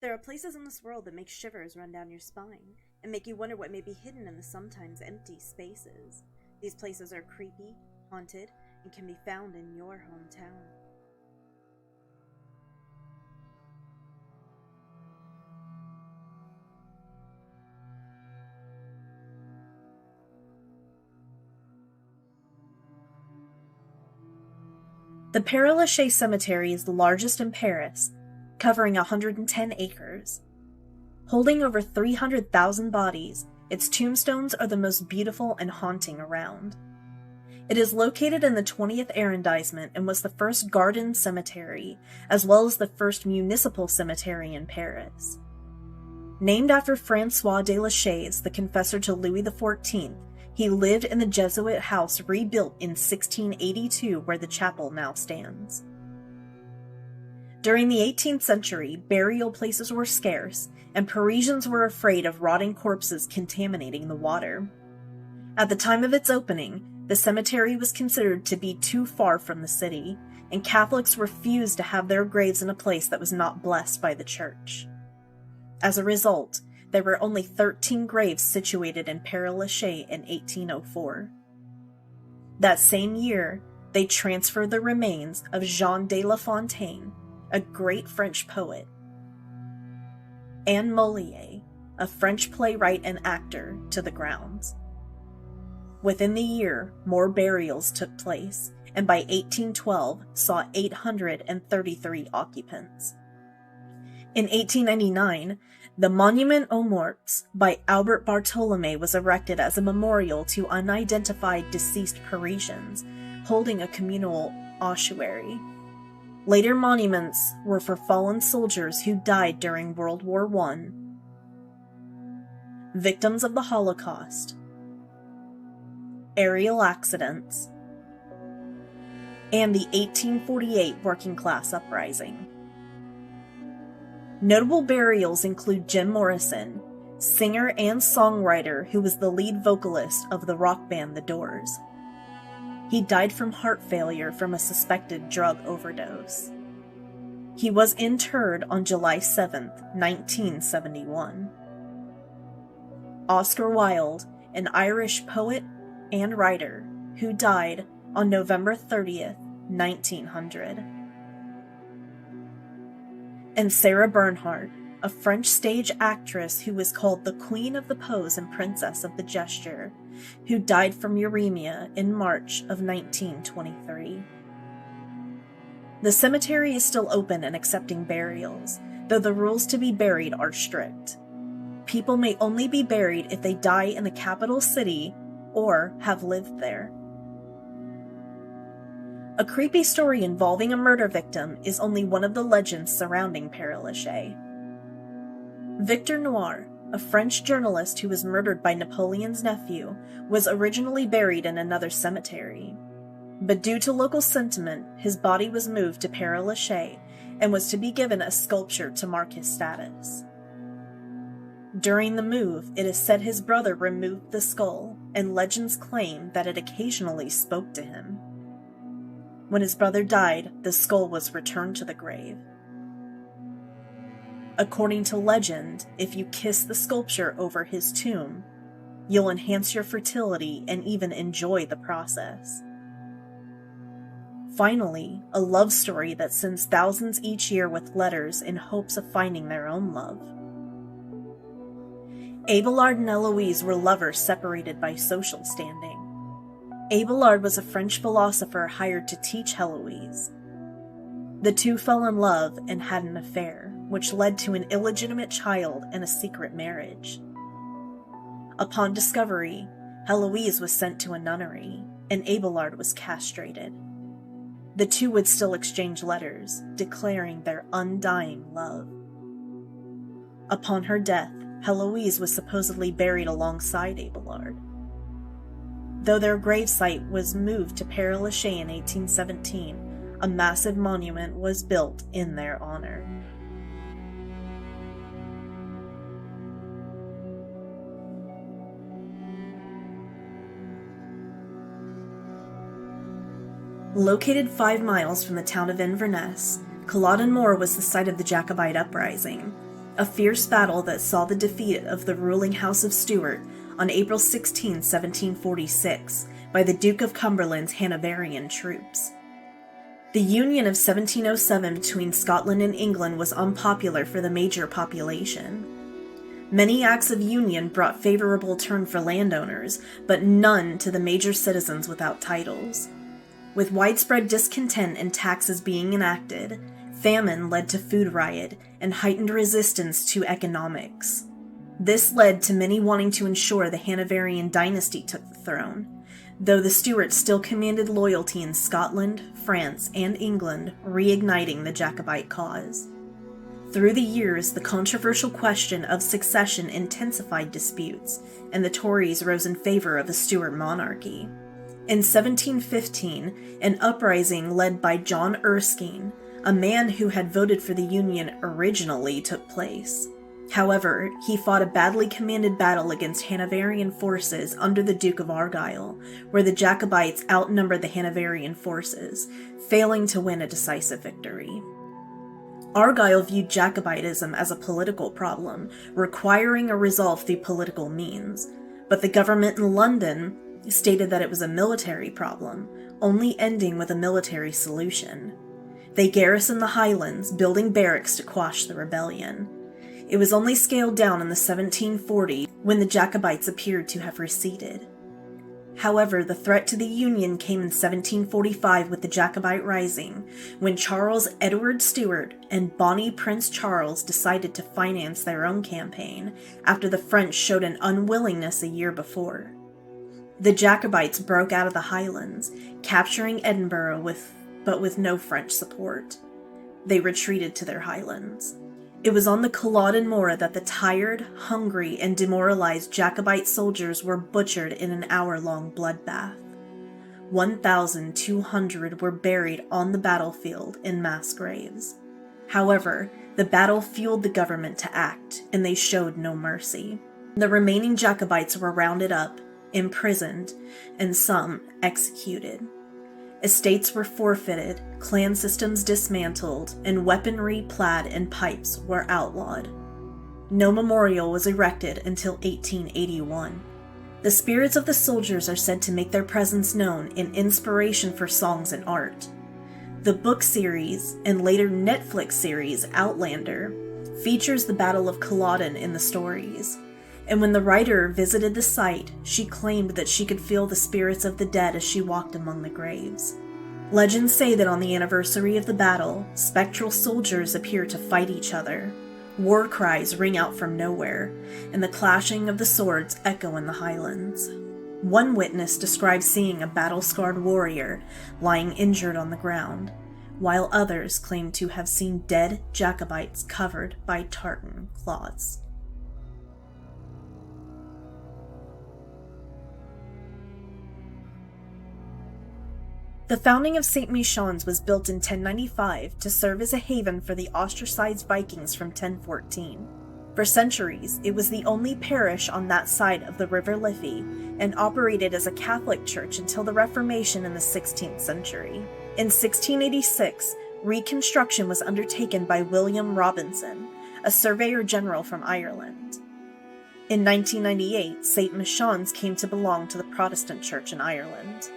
There are places in this world that make shivers run down your spine, and make you wonder what may be hidden in the sometimes empty spaces. These places are creepy, haunted, and can be found in your hometown. The Pere Lachaise Cemetery is the largest in Paris, covering 110 acres. Holding over 300,000 bodies, its tombstones are the most beautiful and haunting around. It is located in the 20th arrondissement and was the first garden cemetery, as well as the first municipal cemetery in Paris. Named after François de Lachaise, the confessor to Louis XIV, he lived in the Jesuit house rebuilt in 1682 where the chapel now stands. During the 18th century, burial places were scarce, and Parisians were afraid of rotting corpses contaminating the water. At the time of its opening, the cemetery was considered to be too far from the city, and Catholics refused to have their graves in a place that was not blessed by the church. As a result, there were only 13 graves situated in Pere Lachaise in 1804. That same year, they transferred the remains of Jean de La Fontaine, a great French poet, and Molière, a French playwright and actor, to the grounds. Within the year, more burials took place, and by 1812 saw 833 occupants. In 1899, the Monument aux Morts by Albert Bartholomé was erected as a memorial to unidentified deceased Parisians, holding a communal ossuary. Later monuments were for fallen soldiers who died during World War I, victims of the Holocaust, aerial accidents, and the 1848 working class uprising. Notable burials include Jim Morrison, singer and songwriter who was the lead vocalist of the rock band The Doors. He died from heart failure from a suspected drug overdose. He was interred on July 7, 1971. Oscar Wilde, an Irish poet and writer, who died on November 30th, 1900. And Sarah Bernhardt, a French stage actress who was called the Queen of the Pose and Princess of the Gesture, who died from uremia in March of 1923. The cemetery is still open and accepting burials, though the rules to be buried are strict. People may only be buried if they die in the capital city or have lived there. A creepy story involving a murder victim is only one of the legends surrounding Pere Lachaise. Victor Noir, a French journalist who was murdered by Napoleon's nephew, was originally buried in another cemetery. But due to local sentiment, his body was moved to Pere Lachaise and was to be given a sculpture to mark his status. During the move, it is said his brother removed the skull, and legends claim that it occasionally spoke to him. When his brother died, the skull was returned to the grave. According to legend, if you kiss the sculpture over his tomb, you'll enhance your fertility and even enjoy the process. Finally, a love story that sends thousands each year with letters in hopes of finding their own love. Abelard and Eloise were lovers separated by social standing. Abelard was a French philosopher hired to teach Heloise. The two fell in love and had an affair, which led to an illegitimate child and a secret marriage. Upon discovery, Heloise was sent to a nunnery, and Abelard was castrated. The two would still exchange letters, declaring their undying love. Upon her death, Heloise was supposedly buried alongside Abelard. Though their gravesite was moved to Pere Lachaise in 1817, a massive monument was built in their honor. Located 5 miles from the town of Inverness, Culloden Moor was the site of the Jacobite uprising. a fierce battle that saw the defeat of the ruling House of Stuart on April 16, 1746, by the Duke of Cumberland's Hanoverian troops. The union of 1707 between Scotland and England was unpopular for the major population. Many acts of union brought favorable turn for landowners, but none to the major citizens without titles. With widespread discontent and taxes being enacted, famine led to food riot and heightened resistance to economics. This led to many wanting to ensure the Hanoverian dynasty took the throne, though the Stuarts still commanded loyalty in Scotland, France, and England, reigniting the Jacobite cause. Through the years, the controversial question of succession intensified disputes, and the Tories rose in favor of a Stuart monarchy. In 1715, an uprising led by John Erskine, a man who had voted for the Union originally, took place. However, he fought a badly commanded battle against Hanoverian forces under the Duke of Argyll, where the Jacobites outnumbered the Hanoverian forces, failing to win a decisive victory. Argyll viewed Jacobitism as a political problem, requiring a resolve through political means, but the government in London stated that it was a military problem, only ending with a military solution. They garrisoned the Highlands, building barracks to quash the rebellion. It was only scaled down in the 1740s when the Jacobites appeared to have receded. However, the threat to the Union came in 1745 with the Jacobite Rising, when Charles Edward Stuart and Bonnie Prince Charles decided to finance their own campaign after the French showed an unwillingness a year before. The Jacobites broke out of the Highlands, capturing Edinburgh but with no French support. They retreated to their highlands. It was on the Culloden Moor that the tired, hungry, and demoralized Jacobite soldiers were butchered in an hour-long bloodbath. 1,200 were buried on the battlefield in mass graves. However, the battle fueled the government to act, and they showed no mercy. The remaining Jacobites were rounded up, imprisoned, and some executed. Estates were forfeited, clan systems dismantled, and weaponry, plaid, and pipes were outlawed. No memorial was erected until 1881. The spirits of the soldiers are said to make their presence known in inspiration for songs and art. The book series, and later Netflix series Outlander, features the Battle of Culloden in the stories. And when the writer visited the site, she claimed that she could feel the spirits of the dead as she walked among the graves. Legends say that on the anniversary of the battle, spectral soldiers appear to fight each other. War cries ring out from nowhere, and the clashing of the swords echo in the highlands. One witness describes seeing a battle-scarred warrior lying injured on the ground, while others claim to have seen dead Jacobites covered by tartan cloths. The founding of St. Michan's was built in 1095 to serve as a haven for the ostracized Vikings from 1014. For centuries, it was the only parish on that side of the River Liffey and operated as a Catholic church until the Reformation in the 16th century. In 1686, reconstruction was undertaken by William Robinson, a surveyor general from Ireland. In 1998, St. Michan's came to belong to the Protestant Church in Ireland.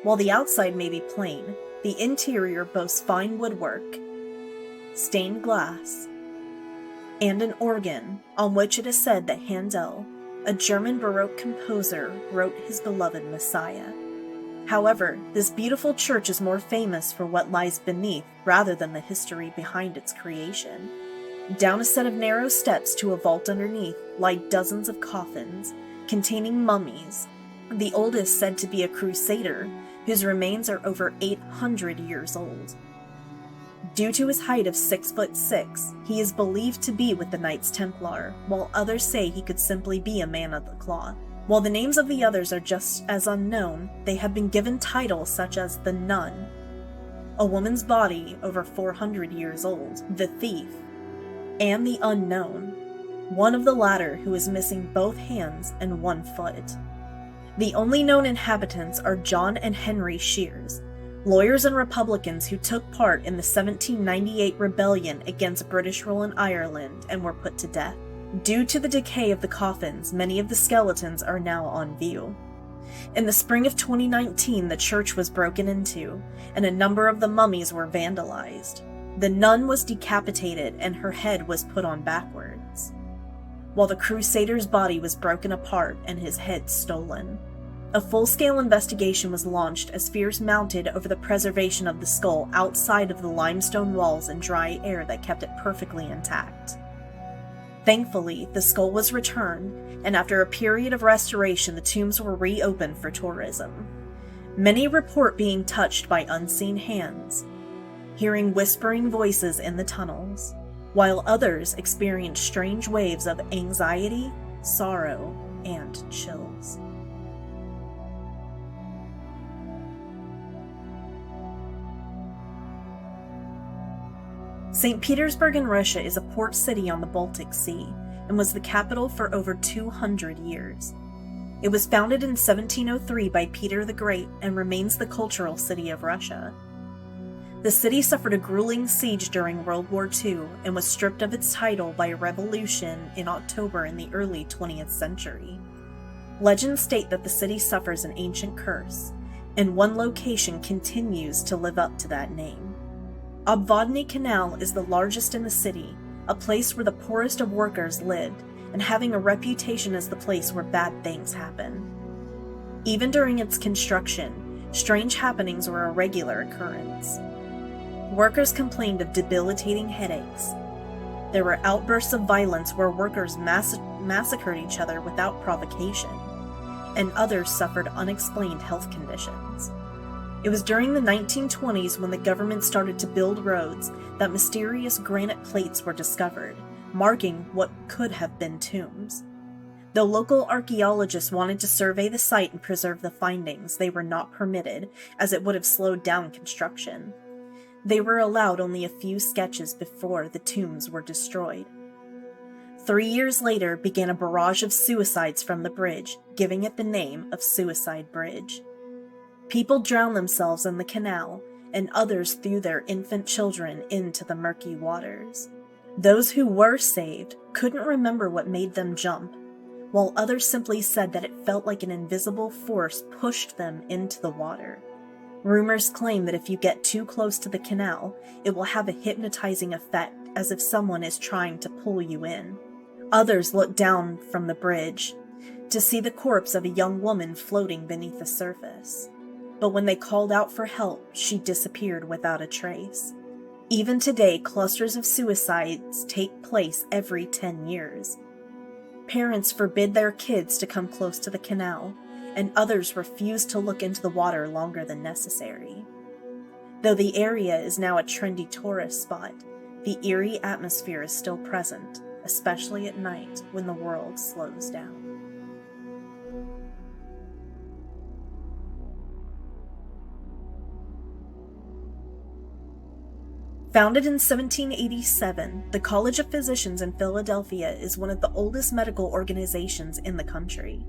While the outside may be plain, the interior boasts fine woodwork, stained glass, and an organ on which it is said that Handel, a German Baroque composer, wrote his beloved Messiah. However, this beautiful church is more famous for what lies beneath rather than the history behind its creation. Down a set of narrow steps to a vault underneath lie dozens of coffins containing mummies, the oldest said to be a crusader, whose remains are over 800 years old. Due to his height of 6'6", he is believed to be with the Knights Templar, while others say he could simply be a man of the cloth. While the names of the others are just as unknown, they have been given titles such as the Nun, a woman's body over 400 years old, the Thief, and the Unknown, one of the latter who is missing both hands and one foot. The only known inhabitants are John and Henry Shears, lawyers and Republicans who took part in the 1798 rebellion against British rule in Ireland and were put to death. Due to the decay of the coffins, many of the skeletons are now on view. In the spring of 2019, the church was broken into, and a number of the mummies were vandalized. The nun was decapitated and her head was put on backwards, while the crusader's body was broken apart and his head stolen. A full-scale investigation was launched as fears mounted over the preservation of the skull outside of the limestone walls and dry air that kept it perfectly intact. Thankfully, the skull was returned, and after a period of restoration, the tombs were reopened for tourism. Many report being touched by unseen hands, hearing whispering voices in the tunnels, while others experience strange waves of anxiety, sorrow, and chills. St. Petersburgh in Russia is a port city on the Baltic Sea and was the capital for over 200 years. It was founded in 1703 by Peter the Great and remains the cultural city of Russia. The city suffered a grueling siege during World War II and was stripped of its title by a revolution in October in the early 20th century. Legends state that the city suffers an ancient curse, and one location continues to live up to that name. Obvodny Canal is the largest in the city, a place where the poorest of workers lived, and having a reputation as the place where bad things happen. Even during its construction, strange happenings were a regular occurrence. Workers complained of debilitating headaches. There were outbursts of violence where workers massacred each other without provocation, and others suffered unexplained health conditions. It was during the 1920s when the government started to build roads that mysterious granite plates were discovered, marking what could have been tombs. Though local archaeologists wanted to survey the site and preserve the findings, they were not permitted, as it would have slowed down construction. They were allowed only a few sketches before the tombs were destroyed. 3 years later began a barrage of suicides from the bridge, giving it the name of Suicide Bridge. People drowned themselves in the canal, and others threw their infant children into the murky waters. Those who were saved couldn't remember what made them jump, while others simply said that it felt like an invisible force pushed them into the water. Rumors claim that if you get too close to the canal, it will have a hypnotizing effect, as if someone is trying to pull you in. Others looked down from the bridge to see the corpse of a young woman floating beneath the surface. But when they called out for help, she disappeared without a trace. Even today, clusters of suicides take place every 10 years. Parents forbid their kids to come close to the canal, and others refuse to look into the water longer than necessary. Though the area is now a trendy tourist spot, the eerie atmosphere is still present, especially at night when the world slows down. Founded in 1787, the College of Physicians in Philadelphia is one of the oldest medical organizations in the country.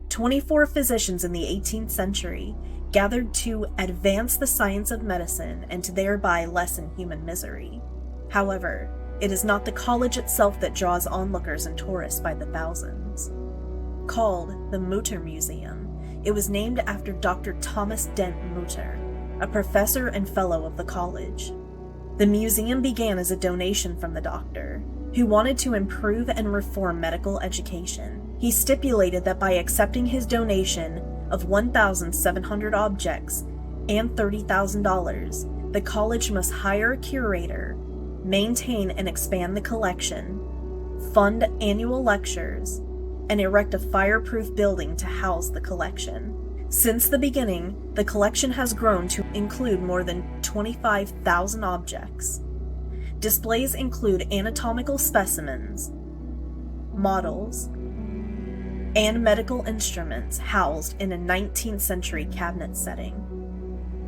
24 physicians in the 18th century gathered to advance the science of medicine and to thereby lessen human misery. However, it is not the college itself that draws onlookers and tourists by the thousands. Called the Mutter Museum, it was named after Dr. Thomas Dent Mutter, a professor and fellow of the college. The museum began as a donation from the doctor, who wanted to improve and reform medical education. He stipulated that by accepting his donation of 1,700 objects and $30,000, the college must hire a curator, maintain and expand the collection, fund annual lectures, and erect a fireproof building to house the collection. Since the beginning, the collection has grown to include more than 25,000 objects. Displays include anatomical specimens, models, and medical instruments housed in a 19th century cabinet setting.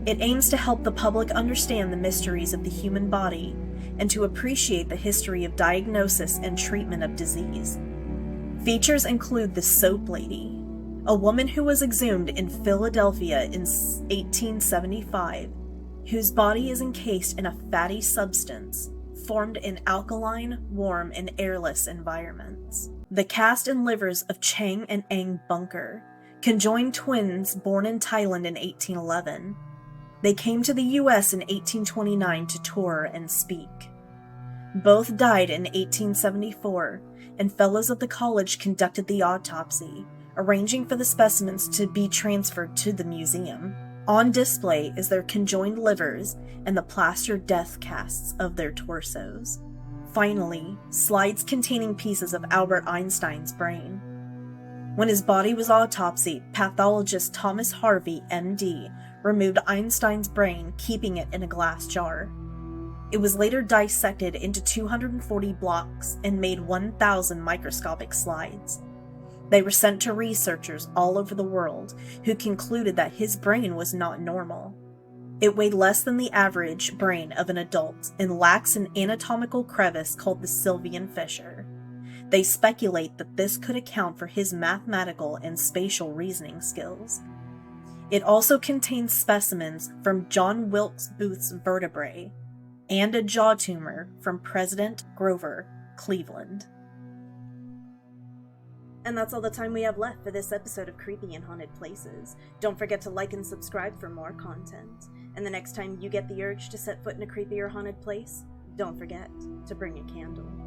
It aims to help the public understand the mysteries of the human body and to appreciate the history of diagnosis and treatment of disease. Features include the Soap Lady, a woman who was exhumed in Philadelphia in 1875 whose body is encased in a fatty substance formed in alkaline, warm, and airless environments. The cast and livers of Chang and Ang Bunker, conjoined twins born in Thailand in 1811. They came to the US in 1829 to tour and speak. Both died in 1874, and fellows of the college conducted the autopsy, arranging for the specimens to be transferred to the museum. On display is their conjoined livers and the plaster death casts of their torsos. Finally, slides containing pieces of Albert Einstein's brain. When his body was autopsied, pathologist Thomas Harvey, MD, removed Einstein's brain, keeping it in a glass jar. It was later dissected into 240 blocks and made 1,000 microscopic slides. They were sent to researchers all over the world, who concluded that his brain was not normal. It weighed less than the average brain of an adult and lacks an anatomical crevice called the Sylvian fissure. They speculate that this could account for his mathematical and spatial reasoning skills. It also contains specimens from John Wilkes Booth's vertebrae and a jaw tumor from President Grover Cleveland. And that's all the time we have left for this episode of Creepy and Haunted Places. Don't forget to like and subscribe for more content. And the next time you get the urge to set foot in a creepy or haunted place, don't forget to bring a candle.